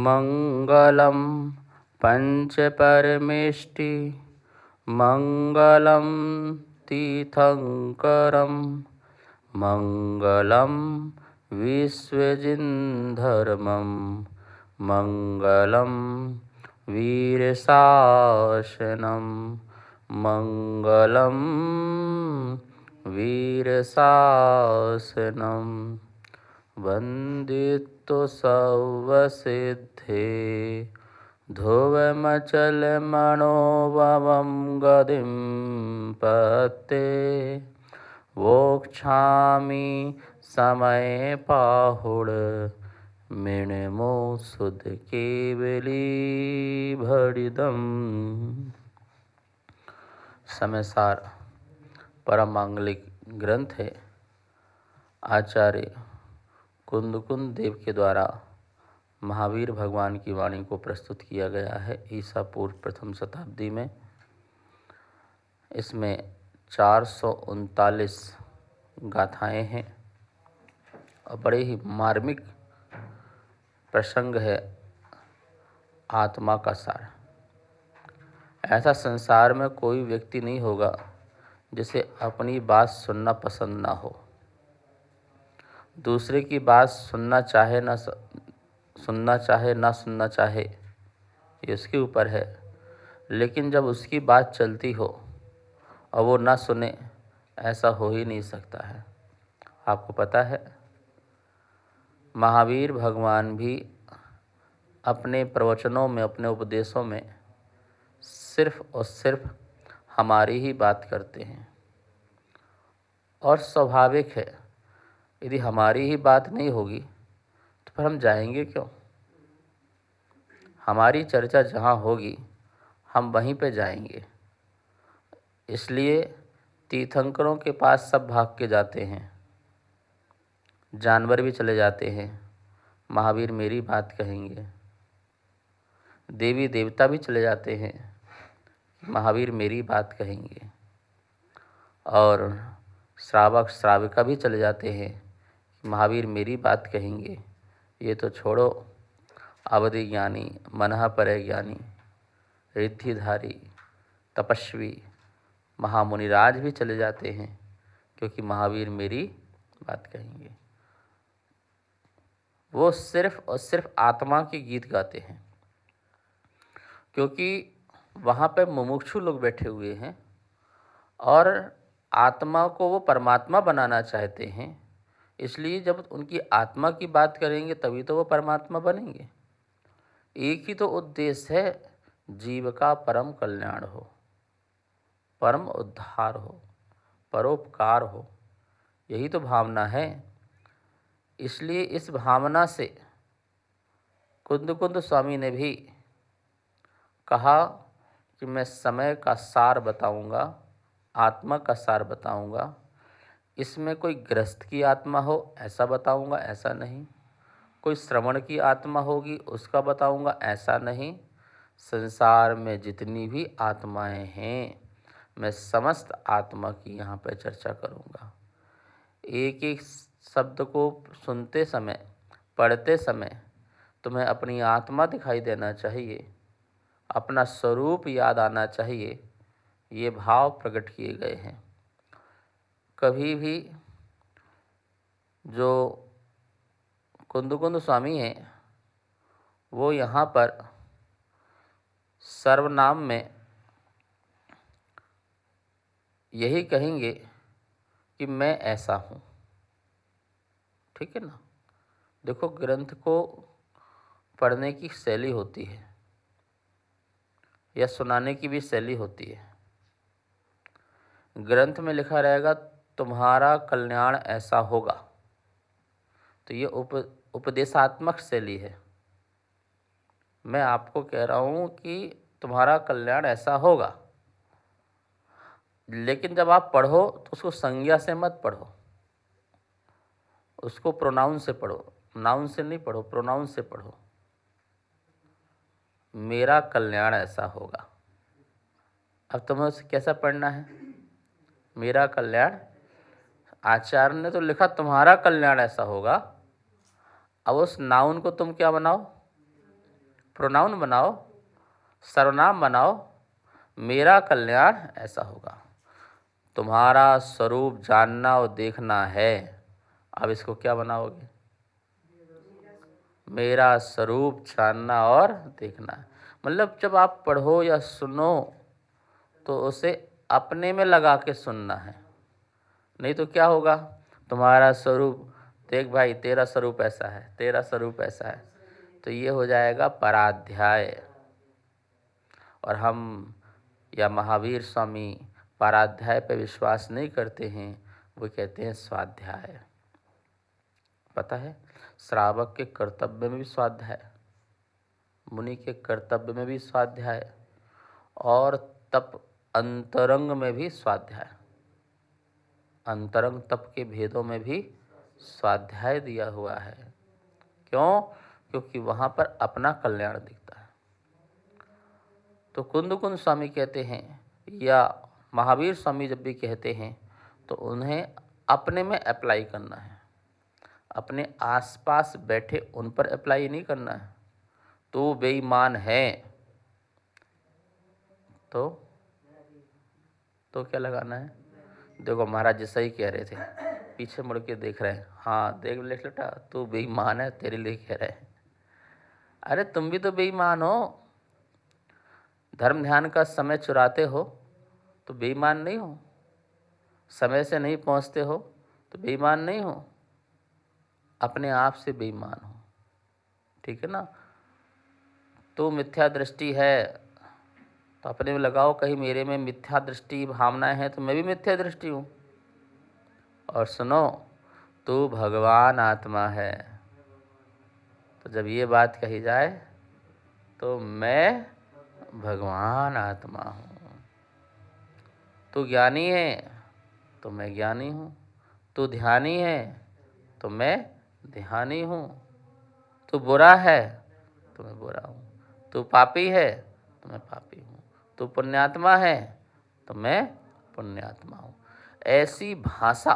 मङ्गलं पञ्चपरमेष्टि मङ्गलं तीर्थङ्करं मङ्गलं विश्वजिन्धर्मं मङ्गलं वीरशासनं मङ्गलं वीरशासनं वन्दितो सर्वसिद्धे ध्रुवमचलमनोभवं गतिं पते वोक्षामि समये पाहुड मिणमो सुध केवली भड़िदम। समयसार परम मांगलिक ग्रंथ है। आचार्य कुंदकुंद देव के द्वारा महावीर भगवान की वाणी को प्रस्तुत किया गया है ईसा पूर्व प्रथम शताब्दी में। इसमें 439 गाथाएं हैं और बड़े ही मार्मिक प्रसंग है। आत्मा का सार। ऐसा संसार में कोई व्यक्ति नहीं होगा जिसे अपनी बात सुनना पसंद ना हो। दूसरे की बात सुनना चाहे ना सुनना चाहे ये उसके ऊपर है, लेकिन जब उसकी बात चलती हो और वो ना सुने, ऐसा हो ही नहीं सकता है। आपको पता है, महावीर भगवान भी अपने प्रवचनों में, अपने उपदेशों में सिर्फ और सिर्फ हमारी ही बात करते हैं। और स्वाभाविक है, यदि हमारी ही बात नहीं होगी तो फिर हम जाएंगे क्यों? हमारी चर्चा जहाँ होगी हम वहीं पे जाएंगे। इसलिए तीर्थंकरों के पास सब भाग के जाते हैं, जानवर भी चले जाते हैं, महावीर मेरी बात कहेंगे। देवी देवता भी चले जाते हैं, महावीर मेरी बात कहेंगे। और श्रावक श्राविका भी चले जाते हैं, महावीर मेरी बात कहेंगे। ये तो छोड़ो, अवधि ज्ञानी, मनः पर ज्ञानी, रिद्धिधारी, तपस्वी, महामुनिराज भी चले जाते हैं, क्योंकि महावीर मेरी बात कहेंगे। वो सिर्फ और सिर्फ आत्मा के गीत गाते हैं, क्योंकि वहाँ पे मुमुक्षु लोग बैठे हुए हैं और आत्मा को वो परमात्मा बनाना चाहते हैं। इसलिए जब उनकी आत्मा की बात करेंगे तभी तो वो परमात्मा बनेंगे। एक ही तो उद्देश्य है, जीव का परम कल्याण हो, परम उद्धार हो, परोपकार हो। यही तो भावना है। इसलिए इस भावना से कुंद स्वामी ने भी कहा कि मैं समय का सार बताऊंगा, आत्मा का सार बताऊंगा। इसमें कोई गृहस्थ की आत्मा हो ऐसा बताऊंगा, ऐसा नहीं। कोई श्रवण की आत्मा होगी उसका बताऊंगा, ऐसा नहीं। संसार में जितनी भी आत्माएं हैं, मैं समस्त आत्मा की यहाँ पर चर्चा करूँगा। एक एक शब्द को सुनते समय, पढ़ते समय तुम्हें अपनी आत्मा दिखाई देना चाहिए, अपना स्वरूप याद आना चाहिए। ये भाव प्रकट किए गए हैं। कभी भी जो कुंद स्वामी हैं, वो यहाँ पर सर्वनाम में यही कहेंगे कि मैं ऐसा हूँ। ठीक है ना? देखो, ग्रंथ को पढ़ने की शैली होती है या सुनाने की भी शैली होती है। ग्रंथ में लिखा रहेगा तुम्हारा कल्याण ऐसा होगा, तो ये उपदेशात्मक शैली है। मैं आपको कह रहा हूँ कि तुम्हारा कल्याण ऐसा होगा, लेकिन जब आप पढ़ो तो उसको संज्ञा से मत पढ़ो, उसको प्रोनाउन से पढ़ो। नाउन से नहीं पढ़ो, प्रोनाउन से पढ़ो। मेरा कल्याण ऐसा होगा। अब तुम्हें उसे कैसा पढ़ना है? मेरा कल्याण, आचार्य ने तो लिखा तुम्हारा कल्याण ऐसा होगा। अब उस नाउन को तुम क्या बनाओ? प्रोनाउन बनाओ, सर्वनाम बनाओ, मेरा कल्याण ऐसा होगा। तुम्हारा स्वरूप जानना और देखना है। अब इसको क्या बनाओगे? मेरा स्वरूप जानना और देखना है। मतलब जब आप पढ़ो या सुनो तो उसे अपने में लगा के सुनना है। नहीं तो क्या होगा? तुम्हारा स्वरूप देख भाई, तेरा स्वरूप ऐसा है, तेरा स्वरूप ऐसा है, तो ये हो जाएगा पराध्याय। और हम या महावीर स्वामी पराध्याय पे विश्वास नहीं करते हैं, वो कहते हैं स्वाध्याय। पता है, श्रावक के कर्तव्य में भी स्वाध्याय, मुनि के कर्तव्य में भी स्वाध्याय, और तप अंतरंग में भी स्वाध्याय, अंतरंग तप के भेदों में भी स्वाध्याय दिया हुआ है। क्यों? क्योंकि वहाँ पर अपना कल्याण दिखता है। तो कुंद स्वामी कहते हैं या महावीर स्वामी जब भी कहते हैं तो उन्हें अपने में अप्लाई करना है, अपने आसपास बैठे उन पर अप्लाई नहीं करना है। तो बेईमान है तो क्या लगाना है? देखो महाराज जी सही कह रहे थे, पीछे मुड़ के देख रहे हैं। हाँ देख बेटा, तू बेईमान है, तेरे लिए कह रहे हैं। अरे तुम भी तो बेईमान हो, धर्म ध्यान का समय चुराते हो तो बेईमान नहीं हो, समय से नहीं पहुंचते हो तो बेईमान नहीं हो, अपने आप से बेईमान हो। ठीक है ना? तो मिथ्या दृष्टि है तो अपने में लगाओ, कहीं मेरे में मिथ्या दृष्टि भावनाएं हैं तो मैं भी मिथ्या दृष्टि हूँ। और सुनो, तू भगवान आत्मा है। तो जब ये बात कही जाए तो मैं भगवान आत्मा हूँ। तू ज्ञानी है तो मैं ज्ञानी हूँ, तू ध्यानी है तो मैं ध्यानी हूँ, तू बुरा है तो मैं बुरा हूँ, तू पापी है तो मैं पापी हूँ, तू पुण्यात्मा है तो मैं पुण्यात्मा हूँ। ऐसी भाषा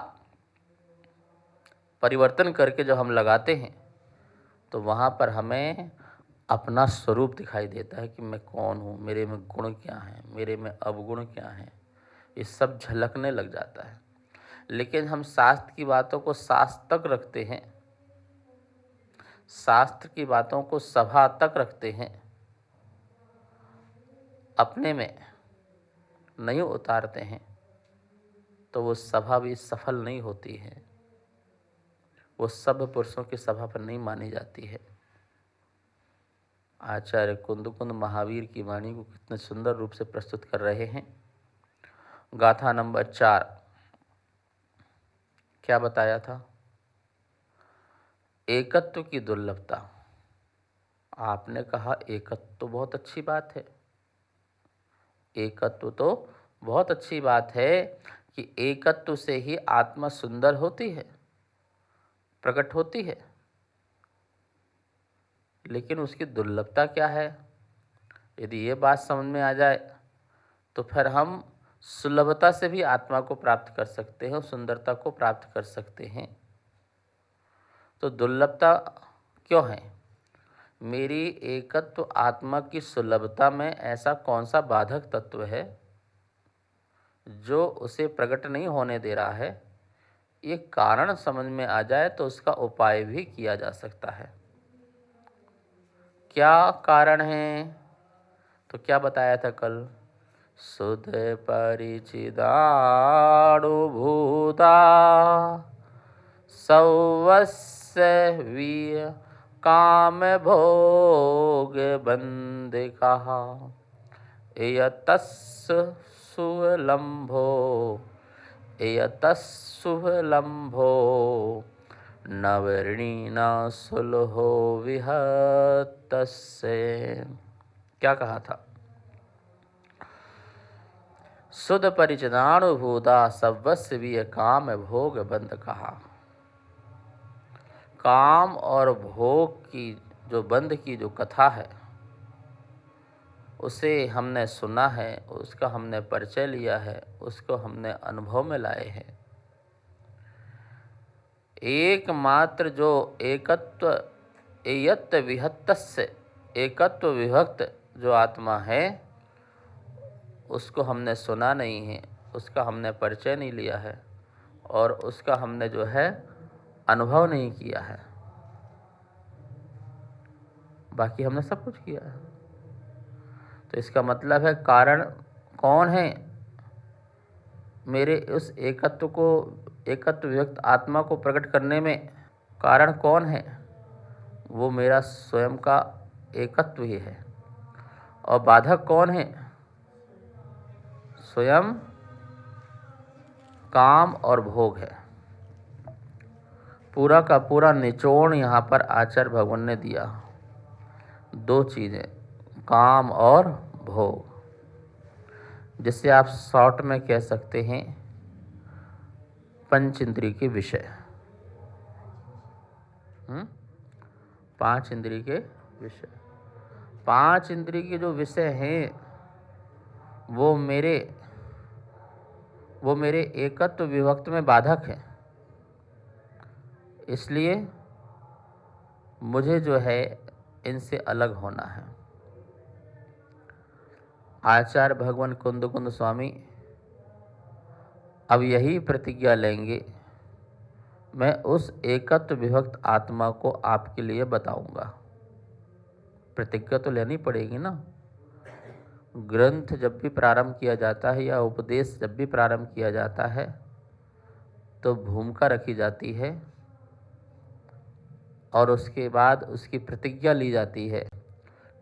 परिवर्तन करके जब हम लगाते हैं तो वहाँ पर हमें अपना स्वरूप दिखाई देता है कि मैं कौन हूँ, मेरे में गुण क्या हैं, मेरे में अवगुण क्या हैं, ये सब झलकने लग जाता है। लेकिन हम शास्त्र की बातों को शास्त्र तक रखते हैं, शास्त्र की बातों को सभा तक रखते हैं, अपने में नहीं उतारते हैं तो वो सभा भी सफल नहीं होती है, वो सब पुरुषों की सभा पर नहीं मानी जाती है। आचार्य कुंद महावीर की वाणी को कितने सुंदर रूप से प्रस्तुत कर रहे हैं। गाथा नंबर 4 क्या बताया था? एकत्व की दुर्लभता। आपने कहा एकत्व तो बहुत अच्छी बात है, एकत्व तो बहुत अच्छी बात है कि एकत्व से ही आत्मा सुंदर होती है, प्रकट होती है। लेकिन उसकी दुर्लभता क्या है? यदि ये बात समझ में आ जाए तो फिर हम सुलभता से भी आत्मा को प्राप्त कर सकते हैं और सुंदरता को प्राप्त कर सकते हैं। तो दुर्लभता क्यों है? मेरी एकत्व आत्मा की सुलभता में ऐसा कौन सा बाधक तत्व है जो उसे प्रकट नहीं होने दे रहा है? ये कारण समझ में आ जाए तो उसका उपाय भी किया जा सकता है। क्या कारण है? तो क्या बताया था कल? सुध परिचिदानुभूता सौवस्य वीय काम भोग बंदिका एयतस्सु सुलम्भो एयतस्सुलम्भो नवऋणीना सुलहो विहतस्य। क्या कहा था? सुध परिचिदानुभूता सर्वस्य वीय काम भोग बंद कहा। काम और भोग की जो बंध की जो कथा है उसे हमने सुना है, उसका हमने परिचय लिया है, उसको हमने अनुभव में लाए हैं। एकमात्र जो एकत्व एयत विहतस्य एकत्व विभक्त जो आत्मा है उसको हमने सुना नहीं है, उसका हमने परिचय नहीं लिया है और उसका हमने जो है अनुभव नहीं किया है। बाकी हमने सब कुछ किया है। तो इसका मतलब है कारण कौन है मेरे उस एकत्व विभक्त आत्मा को प्रकट करने में? कारण कौन है? वो मेरा स्वयं का एकत्व ही है। और बाधक कौन है? स्वयं काम और भोग है। पूरा का पूरा निचोड़ यहाँ पर आचार्य भगवान ने दिया। दो चीज़ें, काम और भोग, जिससे आप शॉर्ट में कह सकते हैं पंच इंद्रिय के विषय। पांच इंद्रिय के विषय। पांच इंद्रिय के जो विषय हैं वो मेरे एकत्व विभक्त में बाधक है। इसलिए मुझे जो है इनसे अलग होना है। आचार्य भगवान कुंद स्वामी अब यही प्रतिज्ञा लेंगे, मैं उस एकत्व विभक्त आत्मा को आपके लिए बताऊंगा। प्रतिज्ञा तो लेनी पड़ेगी ना। ग्रंथ जब भी प्रारंभ किया जाता है या उपदेश जब भी प्रारंभ किया जाता है तो भूमिका रखी जाती है और उसके बाद उसकी प्रतिज्ञा ली जाती है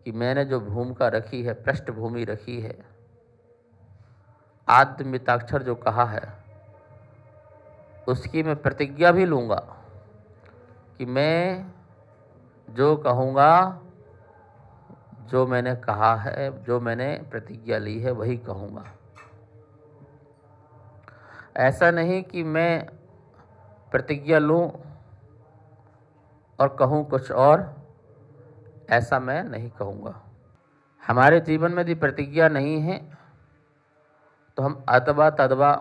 कि मैंने जो भूमिका रखी है, पृष्ठभूमि रखी है, आद्य मिताक्षर जो कहा है, उसकी मैं प्रतिज्ञा भी लूँगा कि मैं जो कहूँगा, जो मैंने कहा है, जो मैंने प्रतिज्ञा ली है वही कहूँगा। ऐसा नहीं कि मैं प्रतिज्ञा लूँ और कहूँ कुछ और, ऐसा मैं नहीं कहूँगा। हमारे जीवन में यदि प्रतिज्ञा नहीं है तो हम अथवा तदवा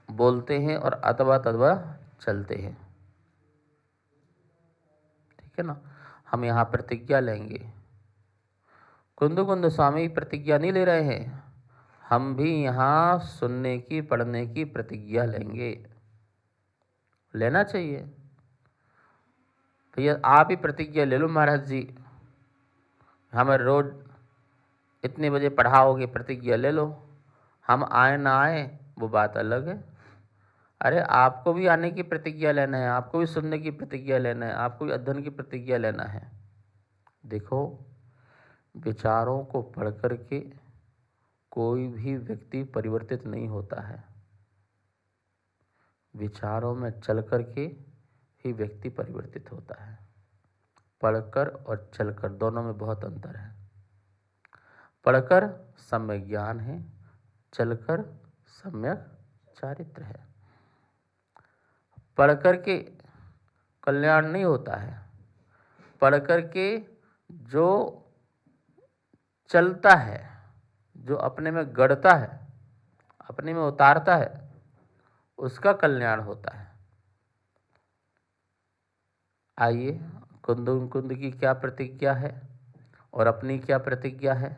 बोलते हैं और अथवा तदवा चलते हैं। ठीक है ना। हम यहाँ प्रतिज्ञा लेंगे। कुंद स्वामी प्रतिज्ञा नहीं ले रहे हैं, हम भी यहाँ सुनने की पढ़ने की प्रतिज्ञा लेंगे। लेना चाहिए भैया। आप ही प्रतिज्ञा ले लो महाराज जी, हमें रोज इतने बजे पढ़ाओगे, प्रतिज्ञा ले लो। हम आए ना आए वो बात अलग है। अरे आपको भी आने की प्रतिज्ञा लेना है, आपको भी सुनने की प्रतिज्ञा लेना है, आपको भी अध्ययन की प्रतिज्ञा लेना है। देखो, विचारों को पढ़ कर के कोई भी व्यक्ति परिवर्तित नहीं होता है। विचारों में चल कर के ही व्यक्ति परिवर्तित होता है। पढ़कर और चलकर दोनों में बहुत अंतर है। पढ़कर सम्यक ज्ञान है, चलकर सम्यक चारित्र है। पढ़कर के कल्याण नहीं होता है, पढ़कर के जो चलता है, जो अपने में गढ़ता है, अपने में उतारता है, उसका कल्याण होता है। आइए, कुंद की क्या प्रतिज्ञा है और अपनी क्या प्रतिज्ञा है,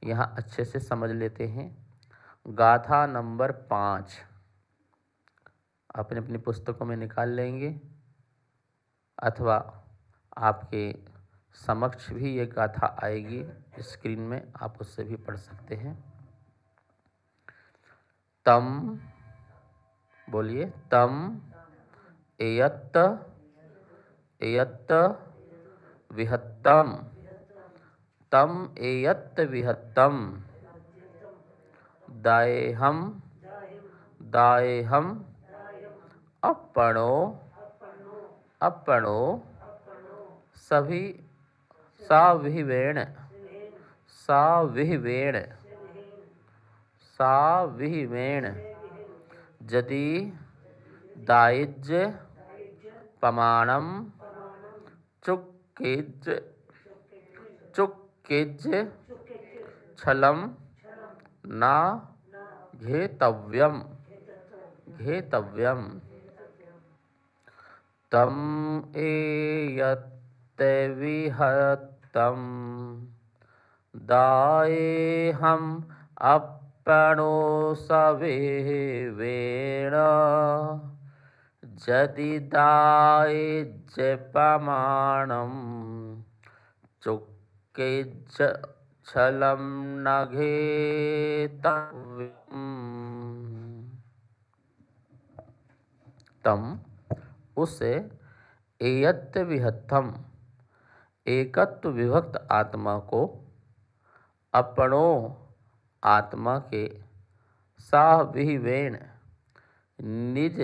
यहाँ अच्छे से समझ लेते हैं। गाथा नंबर 5 अपनी अपनी पुस्तकों में निकाल लेंगे अथवा आपके समक्ष भी ये गाथा आएगी स्क्रीन में, आप उससे भी पढ़ सकते हैं। तम, बोलिए, तम एयत्त एयत्त विहत्तम, तम एयत्त विहत्तम, दाएहम दाएहम अपणो अपणो सभी साविह्वेण साविह्वेण साविह्वेण यदि दायिज्य पमाणम चुक्किज चुक्किज छलम ना घेतव्यम घेतव्यम। तम एयत्ते विहत्तम विहत्तम दाये हम अपनो सवे वेण जदि दाये जपमाणम चुक्के छलम नघेतव्यम् तम उसे एयत्त विहत्तम एकत्व विभक्त आत्मा को अपनों आत्मा के साविवेण निज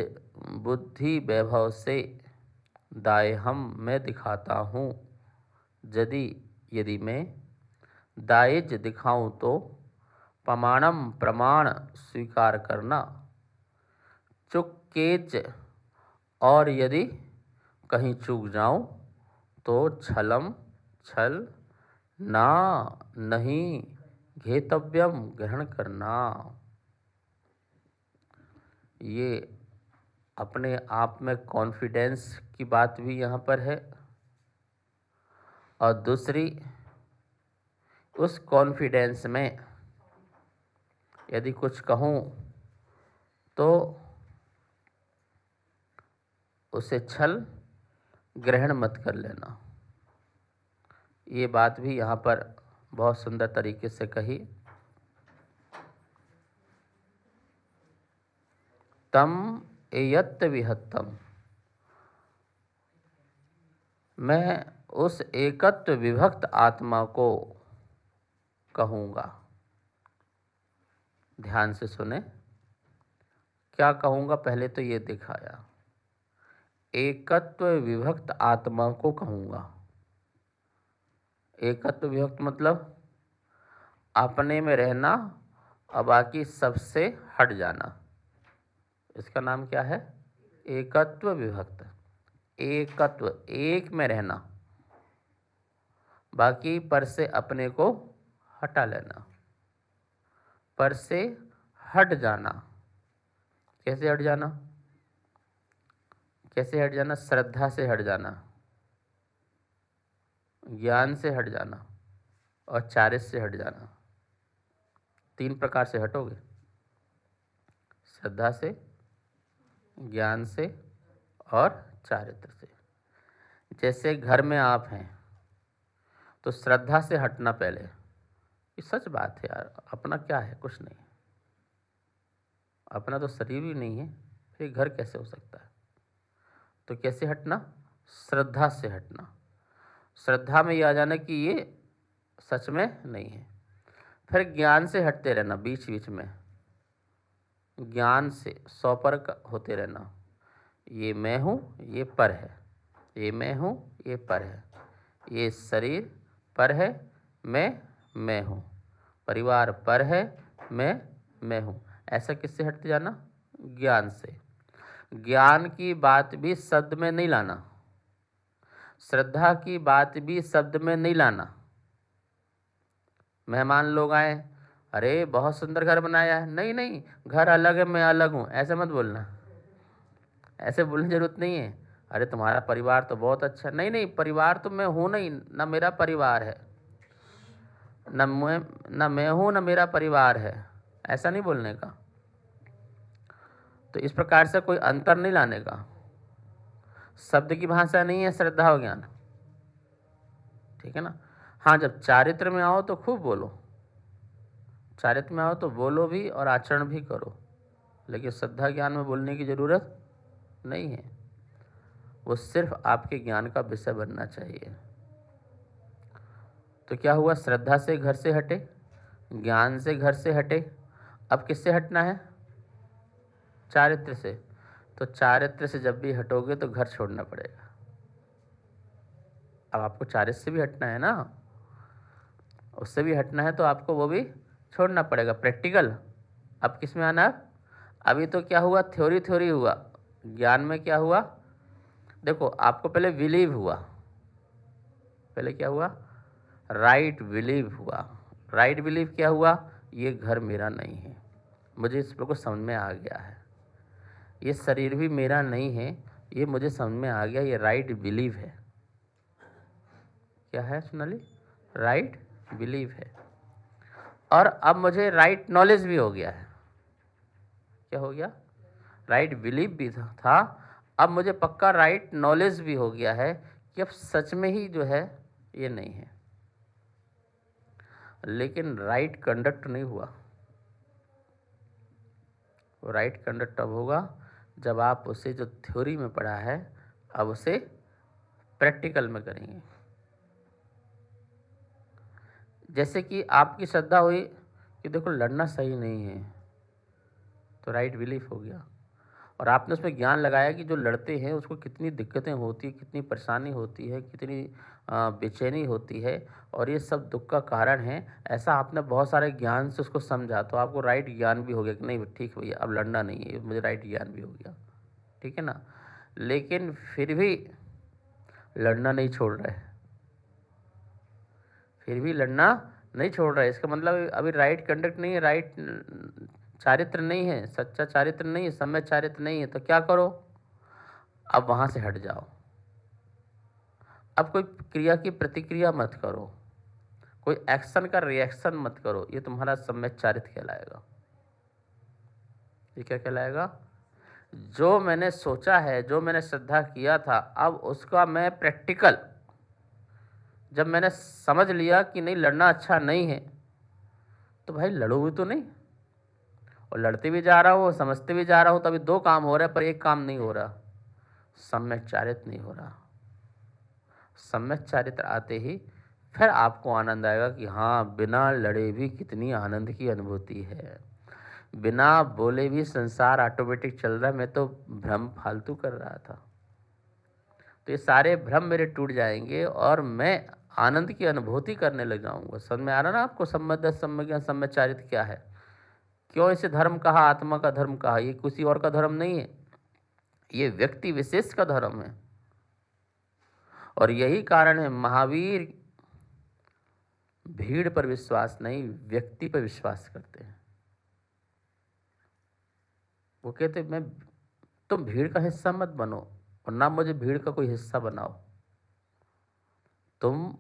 बुद्धि वैभव से दायहम मैं दिखाता हूँ। यदि मैं दायज दिखाऊं तो प्रमाणम प्रमाण स्वीकार करना, चुक्केच और यदि कहीं चूक जाऊं तो छलम छल ना नहीं घेतव्यम ग्रहण करना। ये अपने आप में कॉन्फिडेंस की बात भी यहाँ पर है, और दूसरी उस कॉन्फिडेंस में यदि कुछ कहूँ तो उसे छल ग्रहण मत कर लेना। ये बात भी यहाँ पर बहुत सुंदर तरीके से कही। तम एयत्त विहत्तम, मैं उस एकत्व विभक्त आत्मा को कहूँगा। ध्यान से सुने, क्या कहूँगा पहले तो ये दिखाया। एकत्व विभक्त आत्मा को कहूँगा। एकत्व विभक्त मतलब अपने में रहना और बाकी सबसे हट जाना, इसका नाम क्या है? एकत्व विभक्त। एकत्व एक में रहना, बाकी पर से अपने को हटा लेना, पर से हट जाना। कैसे हट जाना? कैसे हट जाना? श्रद्धा से हट जाना, ज्ञान से हट जाना और चारित्र से हट जाना। 3 प्रकार से हटोगे, श्रद्धा से, ज्ञान से और चारित्र से। जैसे घर में आप हैं तो श्रद्धा से हटना पहले। ये सच बात है यार, अपना क्या है? कुछ नहीं, अपना तो शरीर भी नहीं है, फिर घर कैसे हो सकता है? तो कैसे हटना? श्रद्धा से हटना। श्रद्धा में ये आ जाना कि ये सच में नहीं है। फिर ज्ञान से हटते रहना, बीच बीच में ज्ञान से सौपर होते रहना। ये मैं हूँ, ये पर है, ये मैं हूँ, ये पर है, ये शरीर पर है, मैं हूँ, परिवार पर है, मैं हूँ। ऐसा किससे हटते जाना? ज्ञान से। ज्ञान की बात भी शब्द में नहीं लाना, श्रद्धा की बात भी शब्द में नहीं लाना। मेहमान लोग आए, अरे बहुत सुंदर घर बनाया है, नहीं नहीं घर अलग है, मैं अलग हूँ, ऐसे मत बोलना। ऐसे बोलने की जरूरत नहीं है। अरे तुम्हारा परिवार तो बहुत अच्छा, नहीं नहीं परिवार तो मैं हूँ नहीं, ना मेरा परिवार है, न मैं हूँ ना मेरा परिवार है, ऐसा नहीं बोलने का। तो इस प्रकार से कोई अंतर नहीं लाने का। शब्द की भाषा नहीं है श्रद्धा और ज्ञान, ठीक है ना। हाँ, जब चारित्र में आओ तो खूब बोलो, चारित्र में आओ तो बोलो भी और आचरण भी करो, लेकिन श्रद्धा ज्ञान में बोलने की ज़रूरत नहीं है। वो सिर्फ आपके ज्ञान का विषय बनना चाहिए। तो क्या हुआ? श्रद्धा से घर से हटे, ज्ञान से घर से हटे, अब किससे हटना है? चारित्र से। तो चारित्र से जब भी हटोगे तो घर छोड़ना पड़ेगा। अब आपको चारित्र से भी हटना है ना, उससे भी हटना है तो आपको वो भी छोड़ना पड़ेगा। प्रैक्टिकल अब किस में आना है? अभी तो क्या हुआ? थ्योरी हुआ। ज्ञान में क्या हुआ? देखो, आपको पहले बिलीव हुआ, पहले क्या हुआ? राइट बिलीव हुआ। राइट बिलीव क्या हुआ? ये घर मेरा नहीं है, मुझे इस पर को समझ में आ गया है। ये शरीर भी मेरा नहीं है, ये मुझे समझ में आ गया। ये राइट बिलीव है। क्या है सोनाली? राइट बिलीव है। और अब मुझे राइट नॉलेज भी हो गया है। क्या हो गया? राइट बिलीव भी था, अब मुझे पक्का राइट नॉलेज भी हो गया है कि अब सच में ही जो है ये नहीं है। लेकिन राइट कंडक्ट नहीं हुआ। वो राइट कंडक्ट अब होगा जब आप उसे जो थ्योरी में पढ़ा है अब उसे प्रैक्टिकल में करेंगे। जैसे कि आपकी श्रद्धा हुई कि देखो लड़ना सही नहीं है, तो राइट बिलीफ हो गया। और आपने उसमें ज्ञान लगाया कि जो लड़ते हैं उसको कितनी दिक्कतें होती है, कितनी परेशानी होती है, कितनी बेचैनी होती है, और ये सब दुख का कारण है। ऐसा आपने बहुत सारे ज्ञान से उसको समझा, तो आपको राइट ज्ञान भी हो गया कि नहीं ठीक भैया अब लड़ना नहीं है, मुझे राइट ज्ञान भी हो गया। ठीक है ना? लेकिन फिर भी लड़ना नहीं छोड़ रहे, फिर भी लड़ना नहीं छोड़ रहे। इसका मतलब अभी राइट कंडक्ट नहीं है, राइट चारित्र नहीं है, सच्चा चारित्र नहीं है, सम्यक चारित्र नहीं है। तो क्या करो? अब वहाँ से हट जाओ। अब कोई क्रिया की प्रतिक्रिया मत करो, कोई एक्शन का रिएक्शन मत करो। ये तुम्हारा सम्यक चारित्र कहलाएगा। ये क्या कहलाएगा? जो मैंने सोचा है, जो मैंने श्रद्धा किया था, अब उसका मैं प्रैक्टिकल, जब मैंने समझ लिया कि नहीं लड़ना अच्छा नहीं है, तो भाई लड़ोगे तो नहीं। और लड़ते भी जा रहा हूँ, समझते भी जा रहा हूँ, तभी दो काम हो रहा है, पर एक काम नहीं हो रहा, सम्यक चारित्र नहीं हो रहा। सम्यक चारित्र आते ही फिर आपको आनंद आएगा कि हाँ बिना लड़े भी कितनी आनंद की अनुभूति है, बिना बोले भी संसार ऑटोमेटिक चल रहा है, मैं तो भ्रम फालतू कर रहा था। तो ये सारे भ्रम मेरे टूट जाएंगे और मैं आनंद की अनुभूति करने लग जाऊंगा। समझ में आ रहा ना आपको? सम्यक सम्यक ज्ञान सम्यक चारित्र क्या है, क्यों इसे धर्म कहा, आत्मा का धर्म कहा? ये किसी और का धर्म नहीं है, ये व्यक्ति विशेष का धर्म है। और यही कारण है महावीर भीड़ पर विश्वास नहीं, व्यक्ति पर विश्वास करते हैं। वो कहते मैं, तुम भीड़ का हिस्सा मत बनो और ना मुझे भीड़ का कोई हिस्सा बनाओ, तुम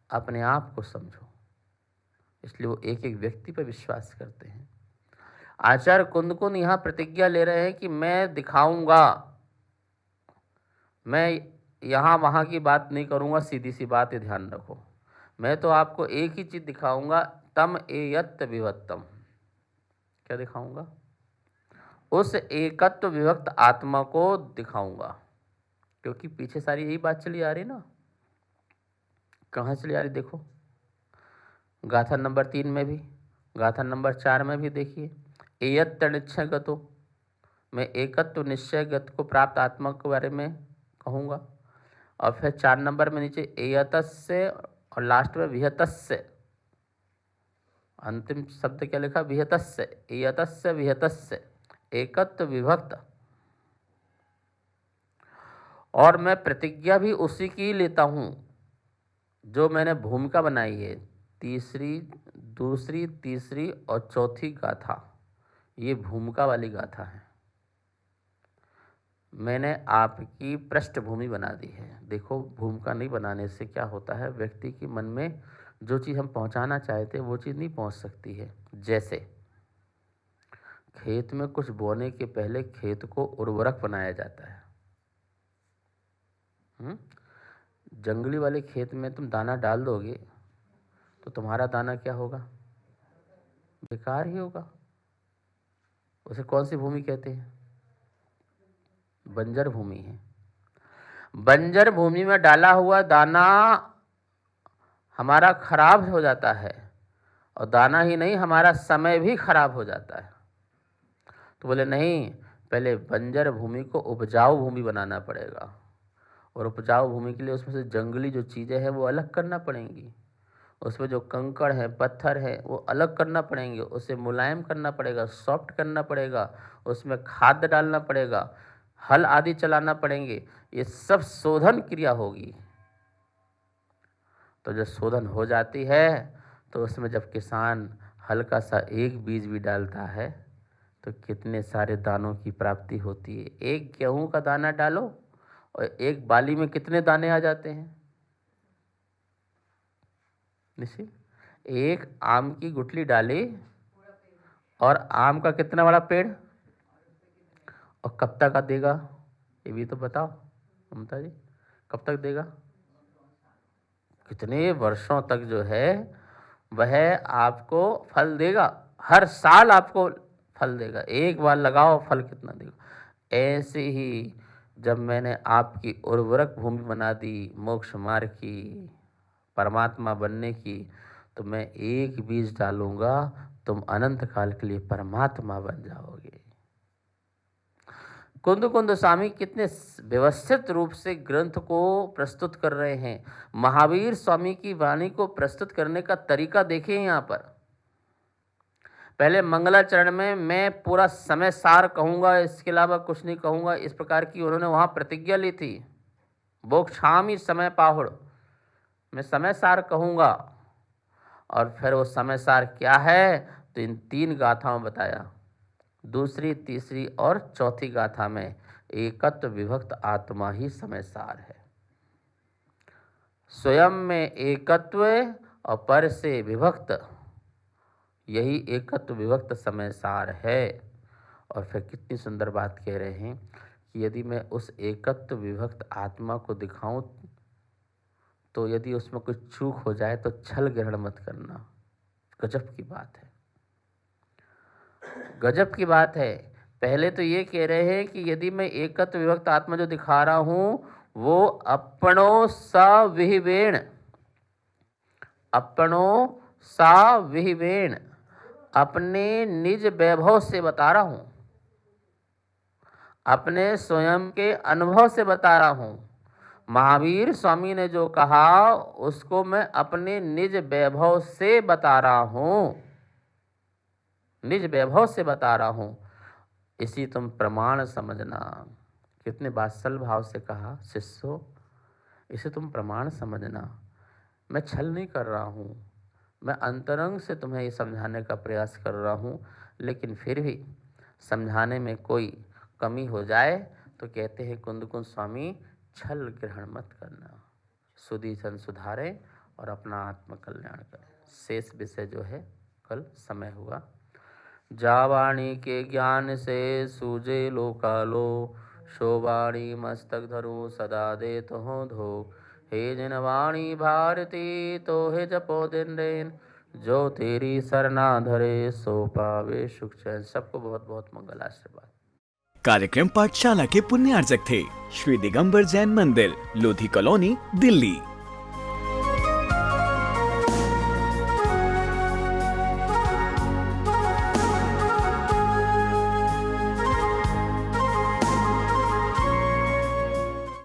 अपने आप को समझो। इसलिए वो एक एक व्यक्ति पर विश्वास करते हैं। आचार्य कुंदकुंद यहाँ प्रतिज्ञा ले रहे हैं कि मैं दिखाऊंगा, मैं यहाँ वहाँ की बात नहीं करूँगा। सीधी सी बात है, ध्यान रखो, मैं तो आपको एक ही चीज़ दिखाऊंगा, तम एयत्त विभक्तम। क्या दिखाऊंगा? उस एकत्व विभक्त आत्मा को दिखाऊंगा। क्योंकि पीछे सारी यही बात चली आ रही ना। कहाँ चली आ रही देखो, गाथा नंबर 3 में भी, गाथा नंबर 4 में भी देखिए, एयत्त निश्चय गतो, मैं एकत्व निश्चय गत को प्राप्त आत्मा के बारे में कहूँगा। और फिर 4 नंबर में नीचे एयतस्य, और लास्ट में विहतस्य, अंतिम शब्द क्या लिखा? विहतस्य, एयतस्य विहतस्य, एकत्व विभक्त। और मैं प्रतिज्ञा भी उसी की लेता हूँ जो मैंने भूमिका बनाई है, तीसरी, दूसरी, तीसरी और चौथी गाथा, ये भूमिका वाली गाथा है। मैंने आपकी पृष्ठभूमि बना दी है। देखो भूमिका नहीं बनाने से क्या होता है, व्यक्ति के मन में जो चीज़ हम पहुंचाना चाहते हैं वो चीज़ नहीं पहुंच सकती है। जैसे खेत में कुछ बोने के पहले खेत को उर्वरक बनाया जाता है। जंगली वाले खेत में तुम दाना डाल दोगे तो तुम्हारा दाना क्या होगा? बेकार ही होगा। उसे कौन सी भूमि कहते हैं? बंजर भूमि है। बंजर भूमि में डाला हुआ दाना हमारा खराब हो जाता है, और दाना ही नहीं हमारा समय भी खराब हो जाता है। तो बोले नहीं, पहले बंजर भूमि को उपजाऊ भूमि बनाना पड़ेगा, और उपजाऊ भूमि के लिए उसमें से जंगली जो चीज़ें हैं वो अलग करना पड़ेंगी, उसमें जो कंकड़ है, पत्थर है, वो अलग करना पड़ेंगे, उसे मुलायम करना पड़ेगा, सॉफ्ट करना पड़ेगा, उसमें खाद डालना पड़ेगा, हल आदि चलाना पड़ेंगे। ये सब शोधन क्रिया होगी। तो जब शोधन हो जाती है तो उसमें जब किसान हल्का सा एक बीज भी डालता है तो कितने सारे दानों की प्राप्ति होती है। एक गेहूं का दाना डालो और एक बाली में कितने दाने आ जाते हैं? निशी, एक आम की गुठली डाली और आम का कितना बड़ा पेड़, और कब तक का देगा, ये भी तो बताओ ममता जी, कब तक देगा, कितने वर्षों तक जो है वह आपको फल देगा, हर साल आपको फल देगा, एक बार लगाओ फल कितना देगा। ऐसे ही जब मैंने आपकी उर्वरक भूमि बना दी मोक्ष मार्ग की, परमात्मा बनने की, तो मैं एक बीज डालूंगा, तुम अनंत काल के लिए परमात्मा बन जाओगे। कुंद कुंद स्वामी कितने व्यवस्थित रूप से ग्रंथ को प्रस्तुत कर रहे हैं। महावीर स्वामी की वाणी को प्रस्तुत करने का तरीका देखिए। यहाँ पर पहले मंगलाचरण में मैं पूरा समय सार कहूँगा, इसके अलावा कुछ नहीं कहूँगा, इस प्रकार की उन्होंने वहाँ प्रतिज्ञा ली थी। बोक्षामी समय पाहुड़, मैं समय सार कहूँगा। और फिर वो समय सार क्या है, तो इन 3 गाथाओं में बताया। दूसरी, तीसरी और चौथी गाथा में एकत्व विभक्त आत्मा ही समय सार है। स्वयं में एकत्व और पर से विभक्त, यही एकत्व विभक्त समय सार है। और फिर कितनी सुंदर बात कह रहे हैं कि यदि मैं उस एकत्व विभक्त आत्मा को दिखाऊं, तो यदि उसमें कुछ चूक हो जाए तो छल ग्रहण मत करना। गजब की बात है, गजब की बात है। पहले तो ये कह रहे हैं कि यदि मैं एकत्व विभक्त आत्मा जो दिखा रहा हूँ वो अपनों सविहिवेण, अपनों सविहिवेण, अपने निज वैभव से बता रहा हूँ, अपने स्वयं के अनुभव से बता रहा हूँ। महावीर स्वामी ने जो कहा उसको मैं अपने निज वैभव से बता रहा हूँ, निज वैभव से बता रहा हूँ, इसी तुम प्रमाण समझना। कितने वात्सल भाव से कहा, शिष्यो इसे तुम प्रमाण समझना। मैं छल नहीं कर रहा हूँ, मैं अंतरंग से तुम्हें ये समझाने का प्रयास कर रहा हूँ, लेकिन फिर भी समझाने में कोई कमी हो जाए तो कहते हैं कुंद कुंद स्वामी छल ग्रहण मत करना, सुधीसन सुधारें और अपना आत्मकल्याण करें। शेष विषय जो है कल समय हुआ। जावाणी के ज्ञान से सूझे लोकालो, शोवाणी मस्तक धरो सदा दे तो हो धो। हे जिनवाणी भारती तो हे जपो दिन रेन, जो तेरी सरना धरे सो पावे सुख चैन। सबको बहुत बहुत मंगल आशीर्वाद। कार्यक्रम पाठशाला के पुण्यार्जक थे श्री दिगंबर जैन मंदिर, लोधी कॉलोनी, दिल्ली।